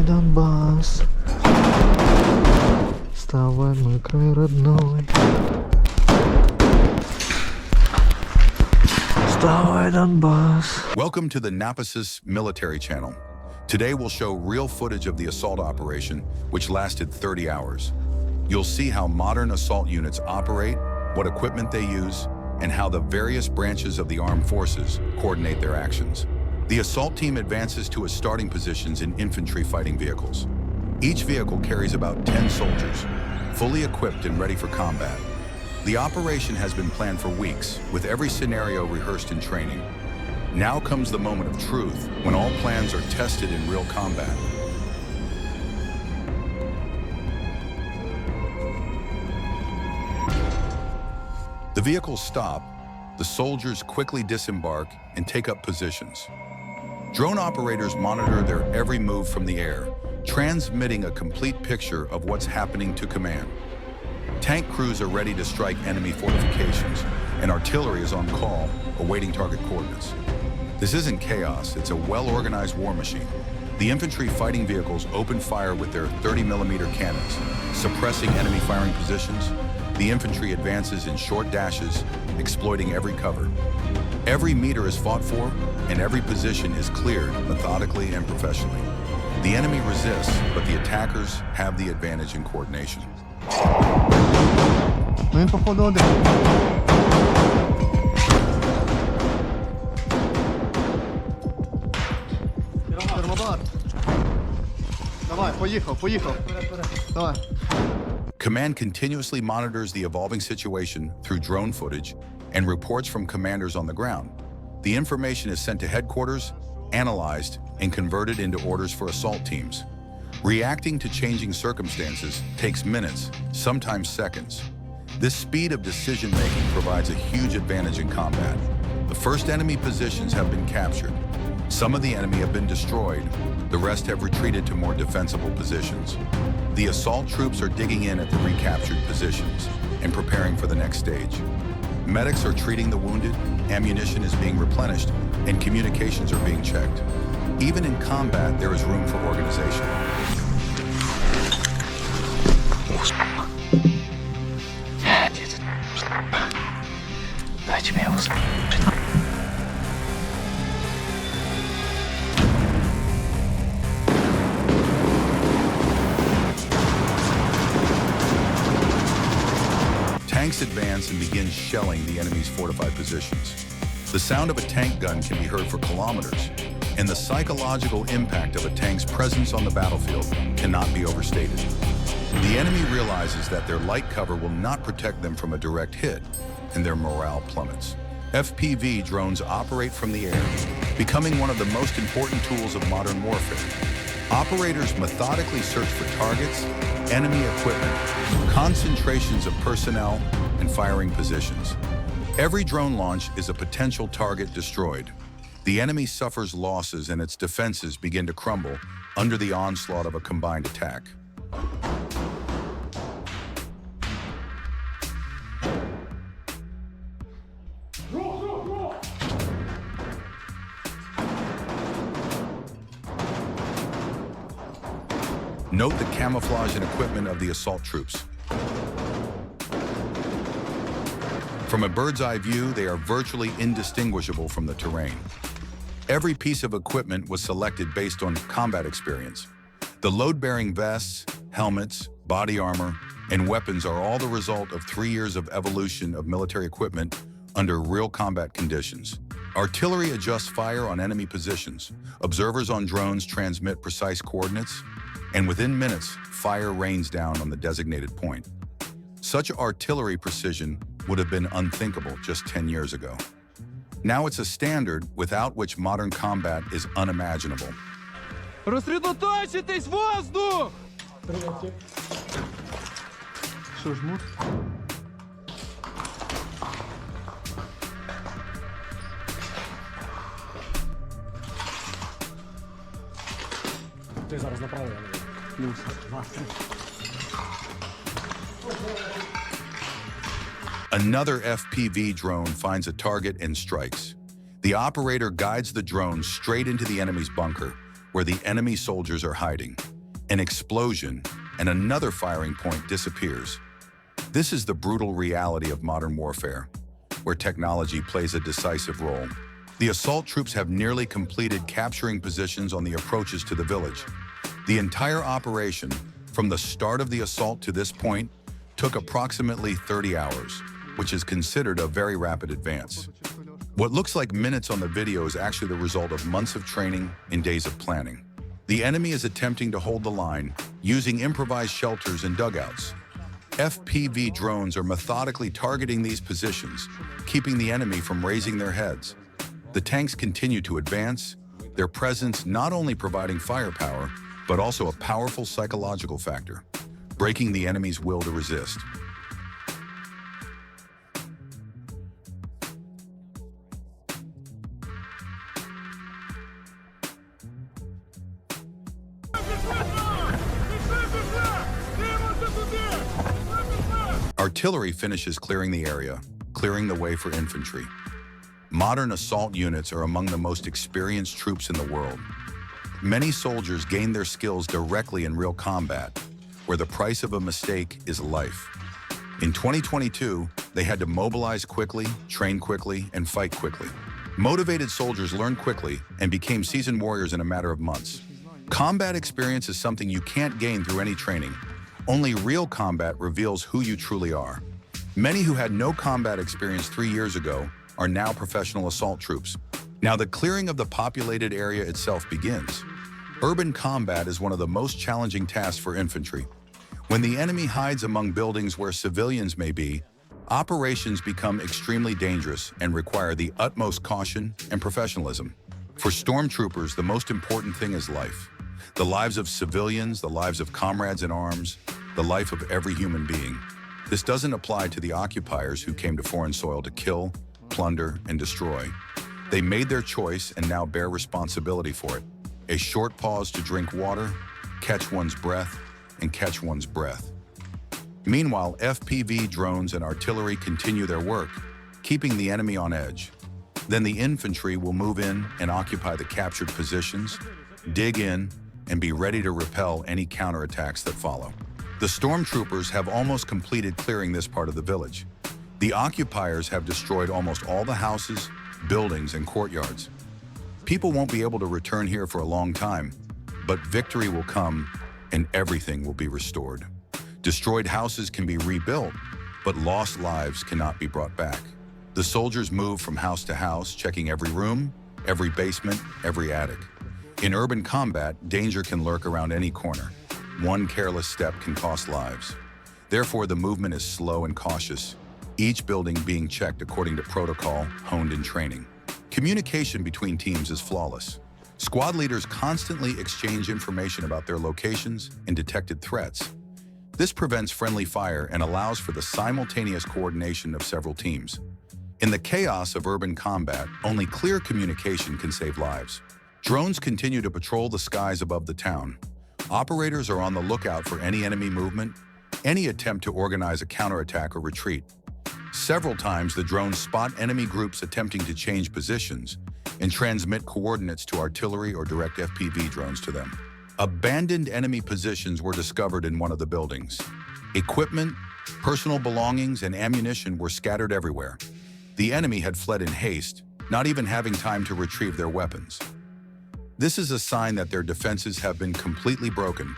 Донбасс, вставай, мой край родной. Вставай, Донбасс. Welcome to the Napasis military channel. Today we'll show real footage of the assault operation, which lasted 30 hours. You'll see how modern assault units operate, what equipment they use, and how the various branches of the armed forces coordinate their actions. The assault team advances to its starting positions in infantry fighting vehicles. Each vehicle carries about 10 soldiers, fully equipped and ready for combat. The operation has been planned for weeks, with every scenario rehearsed in training. Now comes the moment of truth, when all plans are tested in real combat. The vehicles stop, the soldiers quickly disembark and take up positions. Drone operators monitor their every move from the air, transmitting a complete picture of what's happening to command. Tank crews are ready to strike enemy fortifications, and artillery is on call, awaiting target coordinates. This isn't chaos, it's a well-organized war machine. The infantry fighting vehicles open fire with their 30mm cannons, suppressing enemy firing positions. The infantry advances in short dashes, exploiting every cover. Every meter is fought for, and every position is cleared methodically and professionally. The enemy resists, but the attackers have the advantage in coordination. Він походу один. Термодар. Давай, поїхав. Давай. Command continuously monitors the evolving situation through drone footage and reports from commanders on the ground. The information is sent to headquarters, analyzed, and converted into orders for assault teams. Reacting to changing circumstances takes minutes, sometimes seconds. This speed of decision-making provides a huge advantage in combat. The first enemy positions have been captured. Some of the enemy have been destroyed. The rest have retreated to more defensible positions. The assault troops are digging in at the recaptured positions and preparing for the next stage. Medics are treating the wounded, ammunition is being replenished, and communications are being checked. Even in combat, there is room for organization. Дайте мне его спать. Tanks advance and begin shelling the enemy's fortified positions. The sound of a tank gun can be heard for kilometers, and the psychological impact of a tank's presence on the battlefield cannot be overstated. The enemy realizes that their light cover will not protect them from a direct hit, and their morale plummets. FPV drones operate from the air, becoming one of the most important tools of modern warfare. Operators methodically search for targets, enemy equipment, concentrations of personnel, and firing positions. Every drone launch is a potential target destroyed. The enemy suffers losses and its defenses begin to crumble under the onslaught of a combined attack. Note the camouflage and equipment of the assault troops. From a bird's eye view, they are virtually indistinguishable from the terrain. Every piece of equipment was selected based on combat experience. The load-bearing vests, helmets, body armor, and weapons are all the result of 3 years of evolution of military equipment under real combat conditions. Artillery adjusts fire on enemy positions. Observers on drones transmit precise coordinates, and within minutes, fire rains down on the designated point. Such artillery precision would have been unthinkable just 10 years ago. Now it's a standard without which modern combat is unimaginable. Розсредоточитесь, воздух! Що жмут? Ти зараз направо. Плюс. Another FPV drone finds a target and strikes. The operator guides the drone straight into the enemy's bunker, where the enemy soldiers are hiding. An explosion and another firing point disappears. This is the brutal reality of modern warfare, where technology plays a decisive role. The assault troops have nearly completed capturing positions on the approaches to the village. The entire operation, from the start of the assault to this point, took approximately 30 hours, which is considered a very rapid advance. What looks like minutes on the video is actually the result of months of training and days of planning. The enemy is attempting to hold the line, using improvised shelters and dugouts. FPV drones are methodically targeting these positions, keeping the enemy from raising their heads. The tanks continue to advance, their presence not only providing firepower, but also a powerful psychological factor, breaking the enemy's will to resist. Artillery finishes clearing the area, clearing the way for infantry. Modern assault units are among the most experienced troops in the world. Many soldiers gain their skills directly in real combat, where the price of a mistake is life. In 2022, they had to mobilize quickly, train quickly, and fight quickly. Motivated soldiers learned quickly and became seasoned warriors in a matter of months. Combat experience is something you can't gain through any training. Only real combat reveals who you truly are. Many who had no combat experience 3 years ago are now professional assault troops. Now the clearing of the populated area itself begins. Urban combat is one of the most challenging tasks for infantry. When the enemy hides among buildings where civilians may be, operations become extremely dangerous and require the utmost caution and professionalism. For stormtroopers, the most important thing is life. The lives of civilians, the lives of comrades in arms, the life of every human being. This doesn't apply to the occupiers who came to foreign soil to kill, plunder, and destroy. They made their choice and now bear responsibility for it. A short pause to drink water, catch one's breath, and catch one's breath. Meanwhile, FPV drones and artillery continue their work, keeping the enemy on edge. Then the infantry will move in and occupy the captured positions, dig in, and be ready to repel any counterattacks that follow. The stormtroopers have almost completed clearing this part of the village. The occupiers have destroyed almost all the houses, buildings, and courtyards. People won't be able to return here for a long time, but victory will come and everything will be restored. Destroyed houses can be rebuilt, but lost lives cannot be brought back. The soldiers move from house to house, checking every room, every basement, every attic. In urban combat, danger can lurk around any corner. One careless step can cost lives. Therefore, the movement is slow and cautious, each building being checked according to protocol honed in training. Communication between teams is flawless. Squad leaders constantly exchange information about their locations and detected threats. This prevents friendly fire and allows for the simultaneous coordination of several teams. In the chaos of urban combat, only clear communication can save lives. Drones continue to patrol the skies above the town. Operators are on the lookout for any enemy movement, any attempt to organize a counterattack or retreat. Several times, the drones spot enemy groups attempting to change positions and transmit coordinates to artillery or direct FPV drones to them. Abandoned enemy positions were discovered in one of the buildings. Equipment, personal belongings, and ammunition were scattered everywhere. The enemy had fled in haste, not even having time to retrieve their weapons. This is a sign that their defenses have been completely broken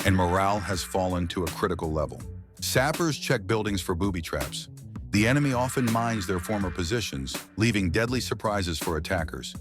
and morale has fallen to a critical level. Sappers check buildings for booby traps. The enemy often mines their former positions, leaving deadly surprises for attackers.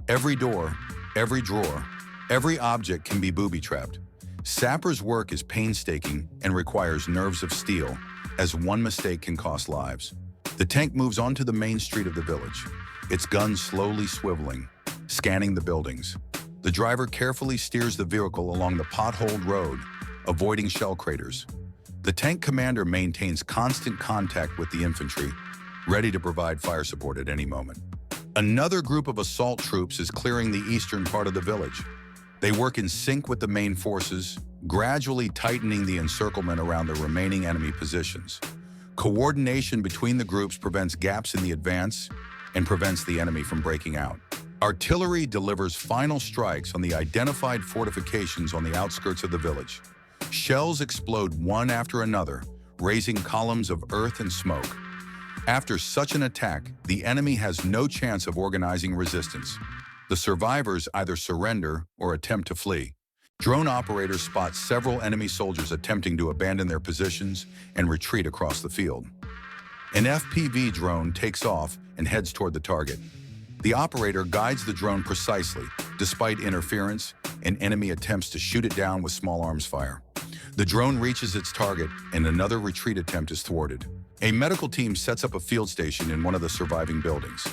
Every door, every drawer, every object can be booby-trapped. Sappers' work is painstaking and requires nerves of steel, as one mistake can cost lives. The tank moves onto the main street of the village, its guns slowly swiveling, scanning the buildings. The driver carefully steers the vehicle along the potholed road, avoiding shell craters. The tank commander maintains constant contact with the infantry, ready to provide fire support at any moment. Another group of assault troops is clearing the eastern part of the village. They work in sync with the main forces, gradually tightening the encirclement around the remaining enemy positions. Coordination between the groups prevents gaps in the advance and prevents the enemy from breaking out. Artillery delivers final strikes on the identified fortifications on the outskirts of the village. Shells explode one after another, raising columns of earth and smoke. After such an attack, the enemy has no chance of organizing resistance. The survivors either surrender or attempt to flee. Drone operators spot several enemy soldiers attempting to abandon their positions and retreat across the field. An FPV drone takes off and heads toward the target. The operator guides the drone precisely, despite interference and enemy attempts to shoot it down with small arms fire. The drone reaches its target and another retreat attempt is thwarted. A medical team sets up a field station in one of the surviving buildings.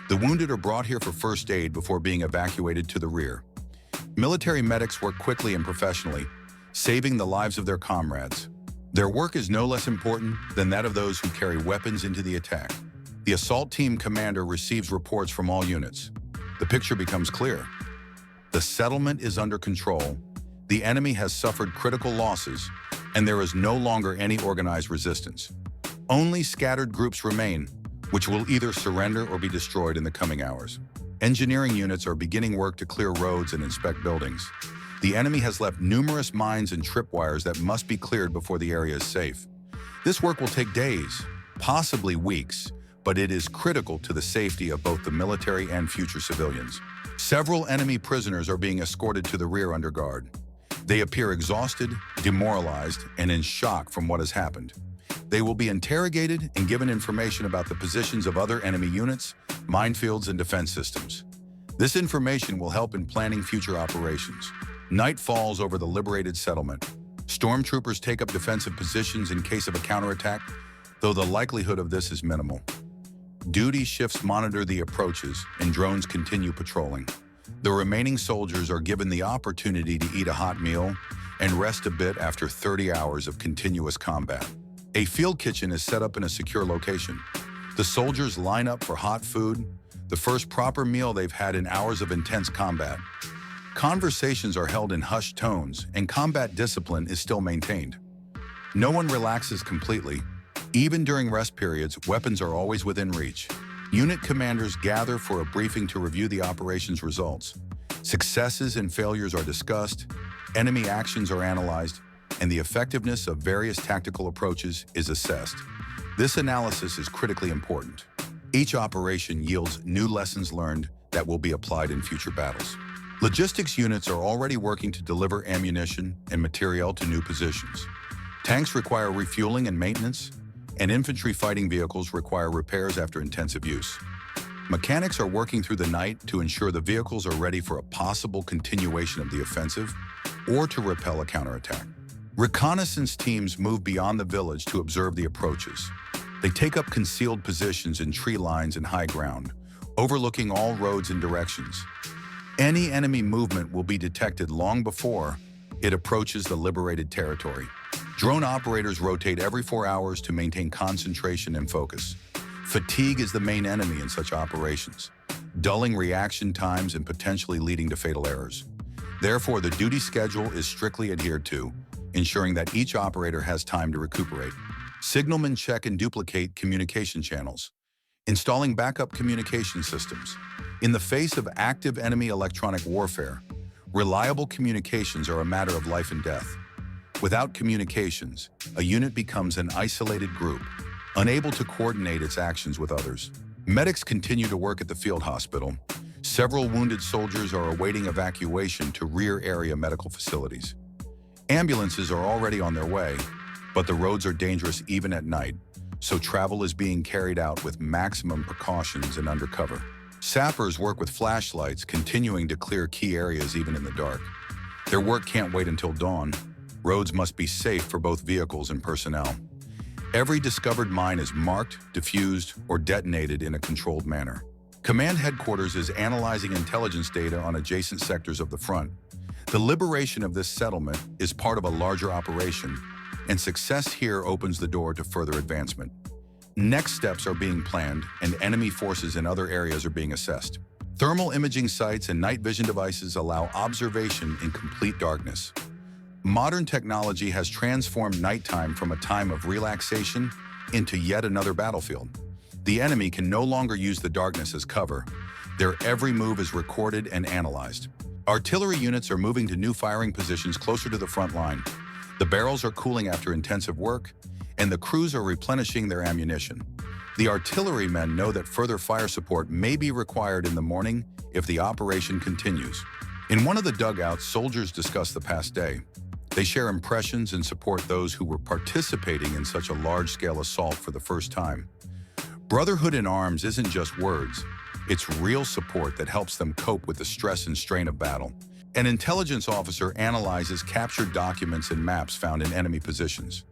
The wounded are brought here for first aid before being evacuated to the rear. Military medics work quickly and professionally, saving the lives of their comrades. Their work is no less important than that of those who carry weapons into the attack. The assault team commander receives reports from all units. The picture becomes clear. The settlement is under control, the enemy has suffered critical losses, and there is no longer any organized resistance. Only scattered groups remain, which will either surrender or be destroyed in the coming hours. Engineering units are beginning work to clear roads and inspect buildings. The enemy has left numerous mines and tripwires that must be cleared before the area is safe. This work will take days, possibly weeks, but it is critical to the safety of both the military and future civilians. Several enemy prisoners are being escorted to the rear under guard. They appear exhausted, demoralized, and in shock from what has happened. They will be interrogated and given information about the positions of other enemy units, minefields, and defense systems. This information will help in planning future operations. Night falls over the liberated settlement. Stormtroopers take up defensive positions in case of a counterattack, though the likelihood of this is minimal. Duty shifts monitor the approaches, and drones continue patrolling. The remaining soldiers are given the opportunity to eat a hot meal and rest a bit after 30 hours of continuous combat. A field kitchen is set up in a secure location. The soldiers line up for hot food, the first proper meal they've had in hours of intense combat. Conversations are held in hushed tones, and combat discipline is still maintained. No one relaxes completely. Even during rest periods, weapons are always within reach. Unit commanders gather for a briefing to review the operation's results. Successes and failures are discussed, enemy actions are analyzed, and the effectiveness of various tactical approaches is assessed. This analysis is critically important. Each operation yields new lessons learned that will be applied in future battles. Logistics units are already working to deliver ammunition and materiel to new positions. Tanks require refueling and maintenance, and infantry fighting vehicles require repairs after intensive use. Mechanics are working through the night to ensure the vehicles are ready for a possible continuation of the offensive or to repel a counterattack. Reconnaissance teams move beyond the village to observe the approaches. They take up concealed positions in tree lines and high ground, overlooking all roads and directions. Any enemy movement will be detected long before it approaches the liberated territory. Drone operators rotate every 4 hours to maintain concentration and focus. Fatigue is the main enemy in such operations, dulling reaction times and potentially leading to fatal errors. Therefore, the duty schedule is strictly adhered to, ensuring that each operator has time to recuperate. Signalmen check and duplicate communication channels, installing backup communication systems. In the face of active enemy electronic warfare, reliable communications are a matter of life and death. Without communications, a unit becomes an isolated group, unable to coordinate its actions with others. Medics continue to work at the field hospital. Several wounded soldiers are awaiting evacuation to rear area medical facilities. Ambulances are already on their way, but the roads are dangerous even at night, so travel is being carried out with maximum precautions and undercover. Sappers work with flashlights, continuing to clear key areas even in the dark. Their work can't wait until dawn. Roads must be safe for both vehicles and personnel. Every discovered mine is marked, defused, or detonated in a controlled manner. Command headquarters is analyzing intelligence data on adjacent sectors of the front. The liberation of this settlement is part of a larger operation, and success here opens the door to further advancement. Next steps are being planned, and enemy forces in other areas are being assessed. Thermal imaging sites and night vision devices allow observation in complete darkness. Modern technology has transformed nighttime from a time of relaxation into yet another battlefield. The enemy can no longer use the darkness as cover. Their every move is recorded and analyzed. Artillery units are moving to new firing positions closer to the front line. The barrels are cooling after intensive work, and the crews are replenishing their ammunition. The artillerymen know that further fire support may be required in the morning if the operation continues. In one of the dugouts, soldiers discuss the past day. They share impressions and support those who were participating in such a large-scale assault for the first time. Brotherhood in arms isn't just words. It's real support that helps them cope with the stress and strain of battle. An intelligence officer analyzes captured documents and maps found in enemy positions.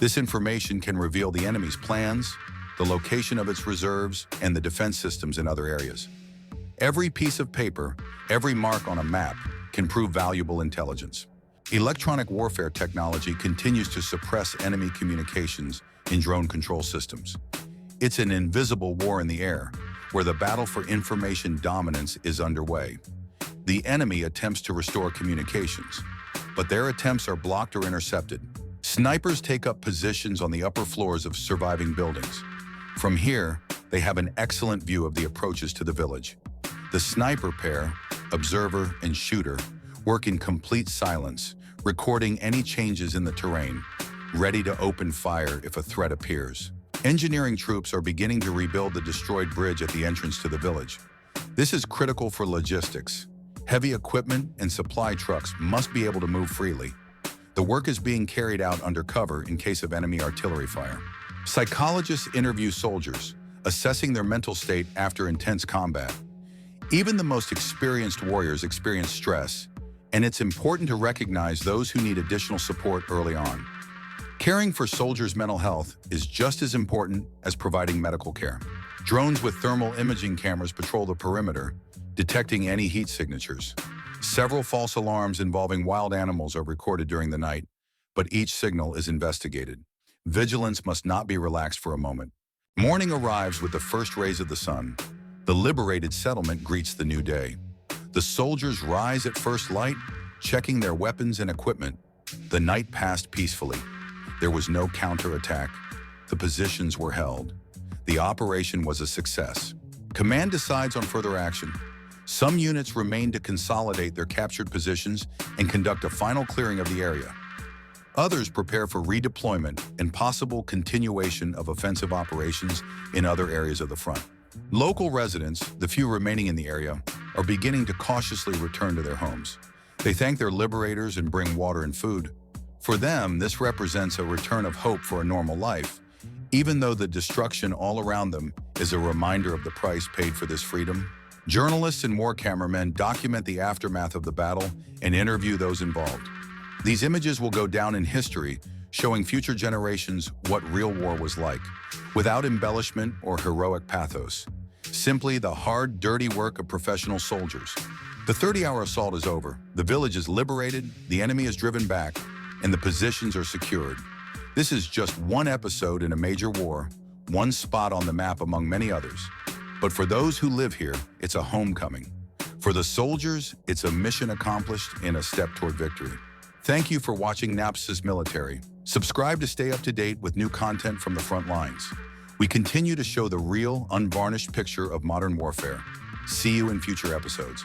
This information can reveal the enemy's plans, the location of its reserves, and the defense systems in other areas. Every piece of paper, every mark on a map, can prove valuable intelligence. Electronic warfare technology continues to suppress enemy communications in drone control systems. It's an invisible war in the air, where the battle for information dominance is underway. The enemy attempts to restore communications, but their attempts are blocked or intercepted. Snipers take up positions on the upper floors of surviving buildings. From here, they have an excellent view of the approaches to the village. The sniper pair, observer and shooter, work in complete silence, recording any changes in the terrain, ready to open fire if a threat appears. Engineering troops are beginning to rebuild the destroyed bridge at the entrance to the village. This is critical for logistics. Heavy equipment and supply trucks must be able to move freely. The work is being carried out under cover in case of enemy artillery fire. Psychologists interview soldiers, assessing their mental state after intense combat. Even the most experienced warriors experience stress, and it's important to recognize those who need additional support early on. Caring for soldiers' mental health is just as important as providing medical care. Drones with thermal imaging cameras patrol the perimeter, detecting any heat signatures. Several false alarms involving wild animals are recorded during the night, but each signal is investigated. Vigilance must not be relaxed for a moment. Morning arrives with the first rays of the sun. The liberated settlement greets the new day. The soldiers rise at first light, checking their weapons and equipment. The night passed peacefully. There was no counterattack. The positions were held. The operation was a success. Command decides on further action. Some units remain to consolidate their captured positions and conduct a final clearing of the area. Others prepare for redeployment and possible continuation of offensive operations in other areas of the front. Local residents, the few remaining in the area, are beginning to cautiously return to their homes. They thank their liberators and bring water and food. For them, this represents a return of hope for a normal life, even though the destruction all around them is a reminder of the price paid for this freedom. Journalists and war cameramen document the aftermath of the battle and interview those involved. These images will go down in history, showing future generations what real war was like, without embellishment or heroic pathos. Simply the hard, dirty work of professional soldiers. The 30-hour assault is over, the village is liberated, the enemy is driven back, and the positions are secured. This is just one episode in a major war, one spot on the map among many others. But for those who live here, it's a homecoming. For the soldiers, it's a mission accomplished and a step toward victory. Thank you for watching Napsis Military. Subscribe to stay up to date with new content from the front lines. We continue to show the real, unvarnished picture of modern warfare. See you in future episodes.